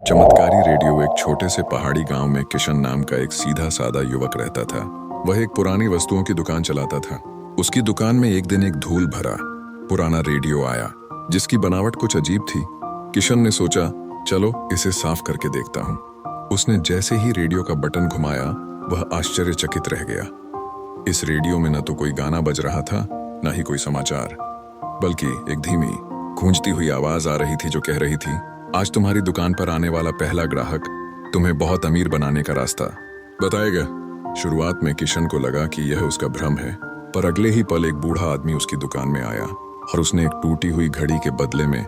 चमत्कारी रेडियो। एक छोटे से पहाड़ी गांव में किशन नाम का एक सीधा सादा युवक रहता था। वह एक पुरानी वस्तुओं की दुकान चलाता था। उसकी दुकान में एक दिन एक धूल भरा पुराना रेडियो आया, जिसकी बनावट कुछ अजीब थी। किशन ने सोचा, चलो इसे साफ करके देखता हूँ। उसने जैसे ही रेडियो का बटन घुमाया, वह आश्चर्यचकित रह गया। इस रेडियो में न तो कोई गाना बज रहा था, न ही कोई समाचार, बल्कि एक धीमी गूंजती हुई आवाज आ रही थी जो कह रही थी, आज तुम्हारी दुकान पर आने वाला पहला ग्राहक तुम्हें बहुत अमीर बनाने का रास्ता बताएगा। शुरुआत में किशन को लगा कि यह उसका भ्रम है, पर अगले ही पल एक बूढ़ा आदमी उसकी दुकान में आया और उसने एक टूटी हुई घड़ी के बदले में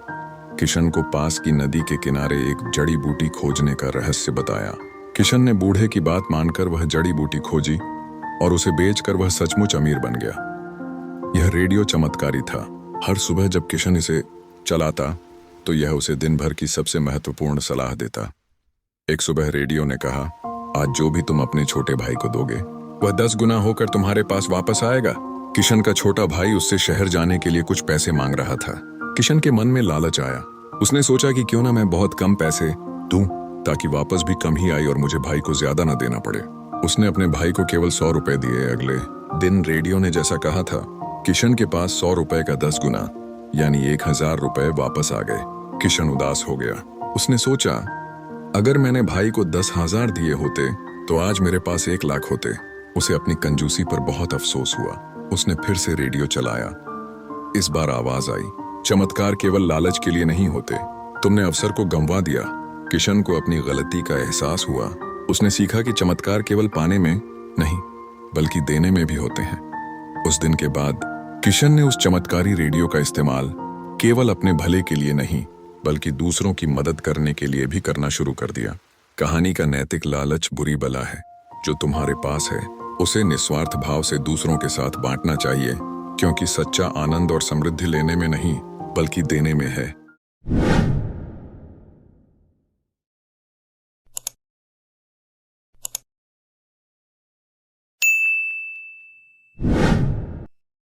किशन को पास की नदी के किनारे एक जड़ी बूटी खोजने का रहस्य बताया। किशन ने बूढ़े की बात मानकर वह जड़ी बूटी खोजी और उसे बेचकर वह सचमुच अमीर बन गया। यह रेडियो चमत्कारी था। हर सुबह जब किशन इसे चलाता तो यह उसे दिन भर की सबसे महत्वपूर्ण सलाह देता। एक सुबह रेडियो ने कहा, आज जो भी तुम अपने छोटे भाई को दोगे, वह 10 गुना होकर तुम्हारे पास वापस आएगा। किशन का छोटा भाई उससे शहर जाने के लिए कुछ पैसे मांग रहा था। किशन के मन में लालच आया। उसने सोचा कि क्यों ना मैं बहुत कम पैसे दूं, ताकि वापस भी कम ही आए और मुझे भाई को ज्यादा न देना पड़े। उसने अपने भाई को केवल 100 रुपए दिए। अगले दिन रेडियो ने जैसा कहा था, किशन के पास 100 रुपए का 10 गुना यानी 1000 रुपए वापस आ गए। किशन उदास हो गया। उसने सोचा, अगर मैंने भाई को 10,000 दिए होते तो आज मेरे पास 1 लाख होते। उसे अपनी कंजूसी पर बहुत अफसोस हुआ। उसने फिर से रेडियो चलाया। इस बार आवाज आई, चमत्कार केवल लालच के लिए नहीं होते, तुमने अवसर को गंवा दिया। किशन को अपनी गलती का एहसास हुआ। उसने सीखा कि चमत्कार केवल पाने में नहीं, बल्कि देने में भी होते हैं। उस दिन के बाद किशन ने उस चमत्कारी रेडियो का इस्तेमाल केवल अपने भले के लिए नहीं, बल्कि दूसरों की मदद करने के लिए भी करना शुरू कर दिया। कहानी का नैतिक लालच बुरी बला है। जो तुम्हारे पास है उसे निस्वार्थ भाव से दूसरों के साथ बांटना चाहिए, क्योंकि सच्चा आनंद और समृद्धि लेने में नहीं, बल्कि देने में है।